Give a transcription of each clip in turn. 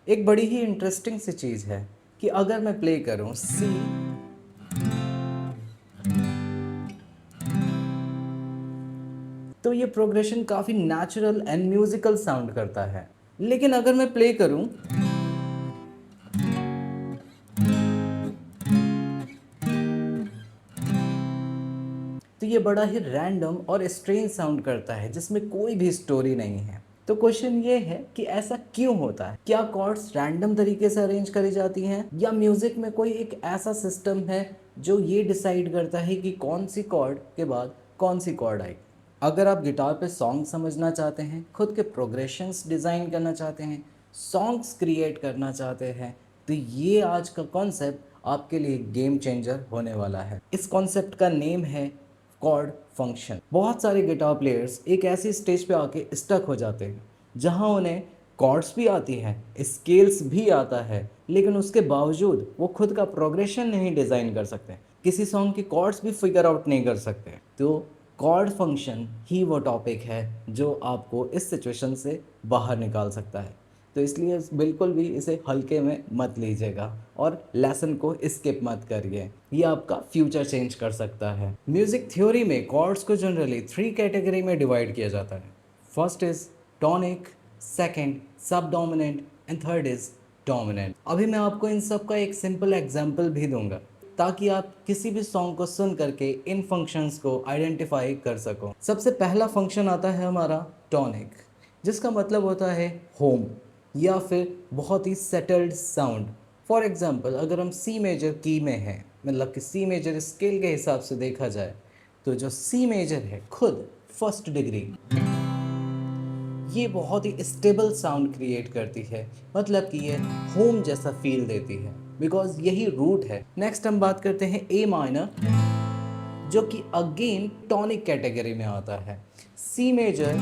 एक बड़ी ही इंटरेस्टिंग सी चीज़ है कि अगर मैं प्ले करूं सी, तो ये प्रोग्रेशन काफ़ी नेचुरल एंड म्यूजिकल साउंड करता है। लेकिन अगर मैं प्ले करूं तो ये बड़ा ही रैंडम और स्ट्रेंज साउंड करता है जिसमें कोई भी स्टोरी नहीं है। तो क्वेश्चन ये है कि ऐसा क्यों होता है? क्या कॉर्ड्स रैंडम तरीके से अरेंज करी जाती हैं या म्यूजिक में कोई एक ऐसा सिस्टम है जो ये डिसाइड करता है कि कौन सी कॉर्ड के बाद कौन सी कॉर्ड आएगी? अगर आप गिटार पे सॉन्ग समझना चाहते हैं, खुद के प्रोग्रेशंस डिज़ाइन करना चाहते हैं, सॉन्ग्स क्रिएट करना चाहते हैं, तो ये आज का कॉन्सेप्ट आपके लिए गेम चेंजर होने वाला है। इस कॉन्सेप्ट का नेम है कॉर्ड फंक्शन। बहुत सारे गिटार प्लेयर्स एक ऐसी स्टेज पे आके स्टक हो जाते हैं जहां उन्हें कॉर्ड्स भी आती हैं, स्केल्स भी आता है, लेकिन उसके बावजूद वो खुद का प्रोग्रेशन नहीं डिज़ाइन कर सकते, किसी सॉन्ग की कॉर्ड्स भी फिगर आउट नहीं कर सकते। तो कॉर्ड फंक्शन ही वो टॉपिक है जो आपको इस सिचुएशन से बाहर निकाल सकता है। तो इसलिए बिल्कुल भी इसे हल्के में मत लीजिएगा और लेसन को स्किप मत करिए, ये आपका फ्यूचर चेंज कर सकता है। म्यूजिक थ्योरी में कॉर्ड्स को जनरली 3 कैटेगरी में डिवाइड किया जाता है। फर्स्ट इज टॉनिक, सेकंड सब dominant and third is dominant. अभी मैं आपको इन सब का एक सिंपल एग्जांपल भी दूंगा ताकि आप किसी भी सॉन्ग को सुन करके इन फंक्शंस को आइडेंटिफाई कर सको। सबसे पहला फंक्शन आता है हमारा टॉनिक, जिसका मतलब होता है होम या फिर बहुत ही सेटल्ड साउंड। फॉर एग्जांपल अगर हम सी मेजर की में हैं, मतलब कि सी मेजर स्केल के हिसाब से देखा जाए, तो जो सी मेजर है खुद फर्स्ट डिग्री, ये बहुत ही स्टेबल साउंड क्रिएट करती है, मतलब कि ये होम जैसा फील देती है बिकॉज यही रूट है। नेक्स्ट हम बात करते हैं ए माइनर, जो कि अगेन टॉनिक कैटेगरी में आता है। C major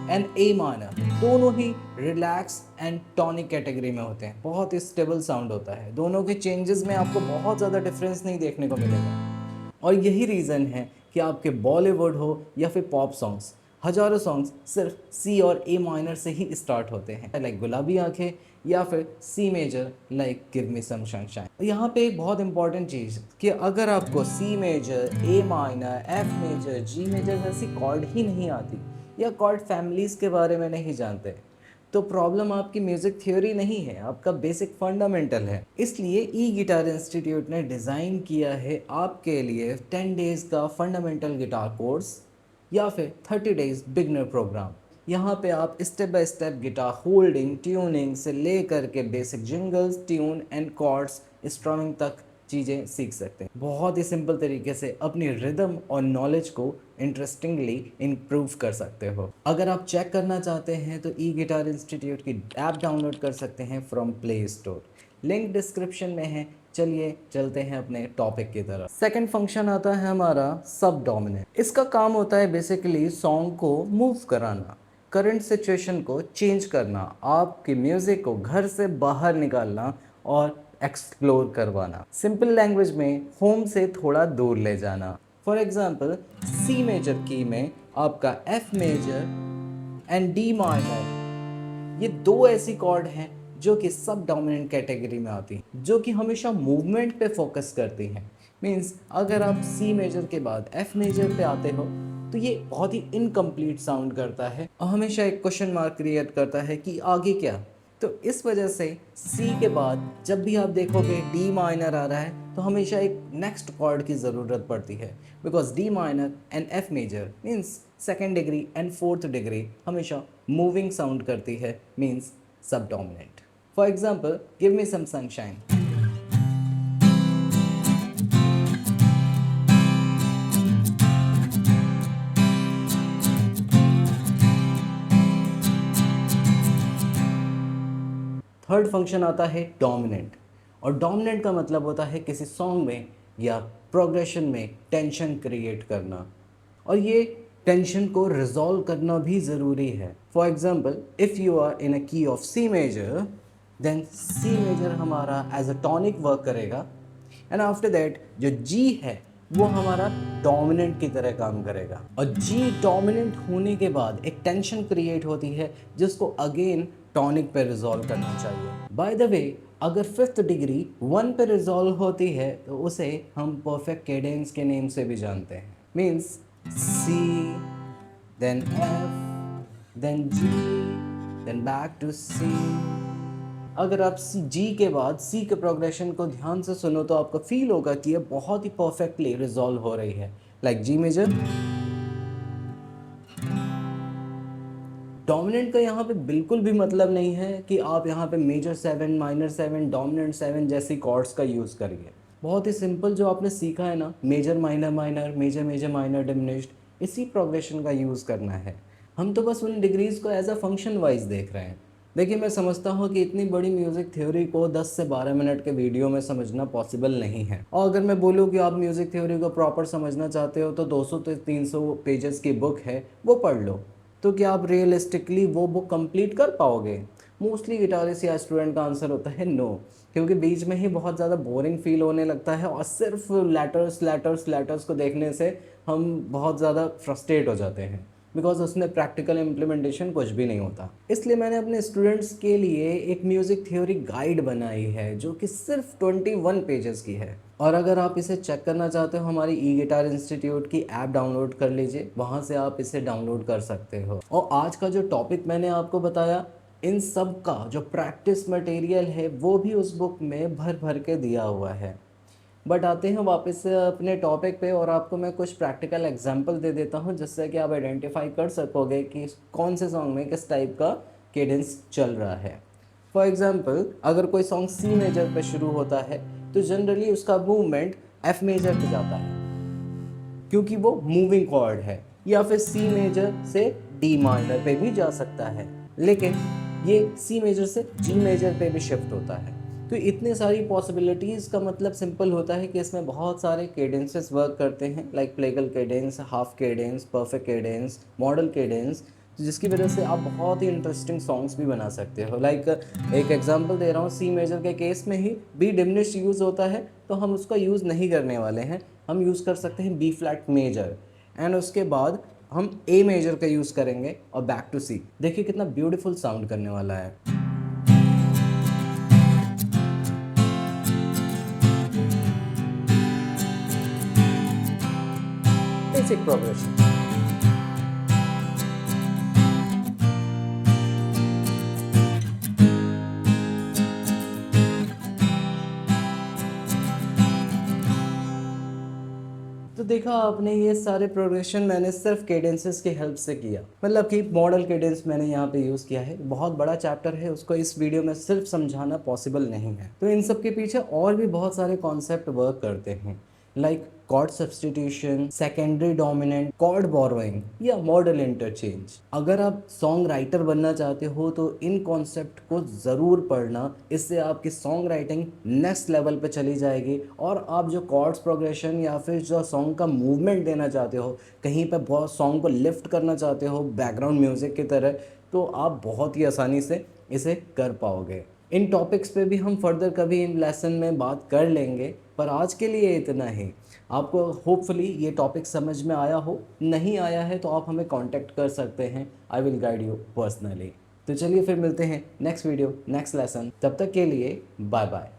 and A minor दोनों ही रिलैक्स एंड टॉनिक कैटेगरी में होते हैं, बहुत ही स्टेबल साउंड होता है। दोनों के चेंजेस में आपको बहुत ज़्यादा डिफरेंस नहीं देखने को मिलेगा और यही रीज़न है कि आपके बॉलीवुड हो या फिर पॉप सॉन्ग्स, हजारों सॉन्ग्स सिर्फ सी और ए माइनर से ही स्टार्ट होते हैं, लाइक गुलाबी आंखें या फिर C major like give me some sunshine. यहाँ पे एक बहुत इंपॉर्टेंट चीज़ कि अगर आपको C major, A minor, F major, G major जैसी कॉर्ड ही नहीं आती या कॉर्ड फैमिलीज़ के बारे में नहीं जानते, तो प्रॉब्लम आपकी म्यूज़िक थ्योरी नहीं है, आपका बेसिक फंडामेंटल है। इसलिए ई गिटार इंस्टीट्यूट ने डिज़ाइन किया है आपके लिए 10 डेज़ का फंडामेंटल गिटार कोर्स या फिर 30 डेज बिगनर प्रोग्राम। यहाँ पे आप step by step guitar holding, tuning से लेकर के basic jingles, tune and chords, strumming तक चीज़ें सीख सकते हैं। बहुत ही सिंपल तरीके से अपनी रिदम और नॉलेज को इंटरेस्टिंगली इम्प्रूव कर सकते हो। अगर आप चेक करना चाहते हैं तो ई गिटार इंस्टीट्यूट की ऐप डाउनलोड कर सकते हैं from play store, link description में है। चलिए चलते हैं अपने टॉपिक की तरफ। सेकंड फंक्शन आता है हमारा सब डोमिनेंट। इसका काम होता है बेसिकली सॉन्ग को मूव कराना, करंट सिचुएशन को चेंज करना, आपके म्यूजिक को घर से बाहर निकालना और एक्सप्लोर करवाना। सिंपल लैंग्वेज में होम से थोड़ा दूर ले जाना। फॉर एग्जाम्पल सी मेजर की में आपका F major and D minor, ये दो ऐसी कॉर्ड हैं जो कि सब डोमिनेंट कैटेगरी में आती हैं, जो कि हमेशा मूवमेंट पे फोकस करती हैं। मींस अगर आप सी मेजर के बाद एफ मेजर पे आते हो तो ये बहुत ही इनकम्प्लीट साउंड करता है और हमेशा एक क्वेश्चन मार्क क्रिएट करता है कि आगे क्या। तो इस वजह से सी के बाद जब भी आप देखोगे डी माइनर आ रहा है तो हमेशा एक नेक्स्ट कॉर्ड की ज़रूरत पड़ती है, because D minor and F major means second degree and fourth degree हमेशा मूविंग साउंड करती है, मीन्स सब dominant. For example give me some sunshine. Third function आता है डोमिनेंट, और डोमिनेंट का मतलब होता है किसी सॉन्ग में या प्रोग्रेशन में टेंशन क्रिएट करना, और ये टेंशन को रिजॉल्व करना भी ज़रूरी है। For example if you are in a key of C major, then C major हमारा एज अ टॉनिक वर्क करेगा एंड आफ्टर दैट जो जी है वो हमारा डोमिनेंट की तरह काम करेगा, और जी डोमिनेंट होने के बाद एक टेंशन क्रिएट होती है जिसको अगेन टॉनिक पे रिजॉल्व करना चाहिए। बाय द वे, अगर फिफ्थ डिग्री 1 पे रिजॉल्व होती है तो उसे हम परफेक्ट कैडेंस के नेम से भी जानते हैं। Means C, then F, then G, then back to C. अगर आप जी के बाद सी के प्रोग्रेशन को ध्यान से सुनो तो आपको फील होगा कि ये बहुत ही परफेक्टली रिजॉल्व हो रही है। लाइक जी मेजर। डोमिनेंट का यहाँ पे बिल्कुल भी मतलब नहीं है कि आप यहाँ पे मेजर 7, माइनर 7, डोमिनेंट 7 जैसी कॉर्ड्स का यूज़ करिए। बहुत ही सिंपल जो आपने सीखा है ना, major minor minor, major major minor diminished, इसी प्रोग्रेशन का यूज़ करना है। हम तो बस उन डिग्रीज को एज अ फंक्शन वाइज देख रहे हैं। देखिए, मैं समझता हूँ कि इतनी बड़ी म्यूज़िक थ्योरी को 10 से 12 मिनट के वीडियो में समझना पॉसिबल नहीं है। और अगर मैं बोलूँ कि आप म्यूज़िक थ्योरी को प्रॉपर समझना चाहते हो तो 200 से 300 पेजेस की बुक है, वो पढ़ लो। तो क्या आप रियलिस्टिकली वो बुक कंप्लीट कर पाओगे? मोस्टली गिटारिस्ट या स्टूडेंट का आंसर होता है नो, क्योंकि बीच में ही बहुत ज़्यादा बोरिंग फील होने लगता है और सिर्फ लेटर्स को देखने से हम बहुत ज़्यादा फ्रस्ट्रेट हो जाते हैं, बिकॉज उसमें प्रैक्टिकल इम्प्लीमेंटेशन कुछ भी नहीं होता। इसलिए मैंने अपने स्टूडेंट्स के लिए एक म्यूज़िक थ्योरी गाइड बनाई है जो कि सिर्फ 21 पेजेस की है। और अगर आप इसे चेक करना चाहते हो, हमारी ई गिटार इंस्टीट्यूट की ऐप डाउनलोड कर लीजिए, वहाँ से आप इसे डाउनलोड कर सकते हो। और आज का जो टॉपिक मैंने आपको बताया, इन सब का जो प्रैक्टिस मटेरियल है वो भी उस बुक में भर भर के दिया हुआ है। बट आते हैं वापस से अपने टॉपिक पे और आपको मैं कुछ प्रैक्टिकल एग्जांपल दे देता हूँ जिससे कि आप आइडेंटिफाई कर सकोगे कि कौन से सॉन्ग में किस टाइप का केडेंस चल रहा है। फॉर एग्जांपल, अगर कोई सॉन्ग सी मेजर पे शुरू होता है तो जनरली उसका मूवमेंट एफ मेजर पे जाता है, क्योंकि वो मूविंग कॉर्ड है, या फिर सी मेजर से डी माइनर पे भी जा सकता है, लेकिन ये सी मेजर से जी मेजर पे भी शिफ्ट होता है। तो इतने सारी पॉसिबिलिटीज़ का मतलब सिंपल होता है कि इसमें बहुत सारे केडेंसेस वर्क करते हैं, like plagal cadence, half cadence, perfect cadence, modal cadence, जिसकी वजह से आप बहुत ही इंटरेस्टिंग सॉन्ग्स भी बना सकते हो। लाइक एक एग्जांपल दे रहा हूँ, सी मेजर के केस में ही बी डिमिनिश यूज़ होता है, तो हम उसका यूज़ नहीं करने वाले हैं। हम यूज़ कर सकते हैं बी फ्लैट मेजर, एंड उसके बाद हम ए मेजर का यूज़ करेंगे और बैक टू सी। देखिए कितना ब्यूटीफुल साउंड करने वाला है। Basic progression. तो देखा आपने, ये सारे प्रोग्रेशन मैंने सिर्फ केडेंसेस की हेल्प से किया, मतलब कि मॉडल केडेंस मैंने यहाँ पे यूज़ किया है। बहुत बड़ा चैप्टर है, उसको इस वीडियो में सिर्फ समझाना पॉसिबल नहीं है। तो इन सब के पीछे और भी बहुत सारे कॉन्सेप्ट वर्क करते हैं, like chord substitution, secondary dominant, chord borrowing या मॉडल इंटरचेंज। अगर आप सॉन्ग राइटर बनना चाहते हो तो इन कॉन्सेप्ट को ज़रूर पढ़ना, इससे आपकी सॉन्ग राइटिंग नेक्स्ट लेवल पे चली जाएगी। और आप जो कॉर्ड्स प्रोग्रेशन या फिर जो सॉन्ग का मूवमेंट देना चाहते हो, कहीं पे बहुत सॉन्ग को लिफ्ट करना चाहते हो बैकग्राउंड म्यूज़िक की तरह, तो आप बहुत ही आसानी से इसे कर पाओगे। इन टॉपिक्स पे भी हम फर्दर कभी इन लेसन में बात कर लेंगे, पर आज के लिए इतना ही। आपको होपफुली ये टॉपिक समझ में आया हो, नहीं आया है तो आप हमें कांटेक्ट कर सकते हैं, I will guide you personally. तो चलिए फिर मिलते हैं नेक्स्ट वीडियो, नेक्स्ट लेसन। तब तक के लिए बाय बाय।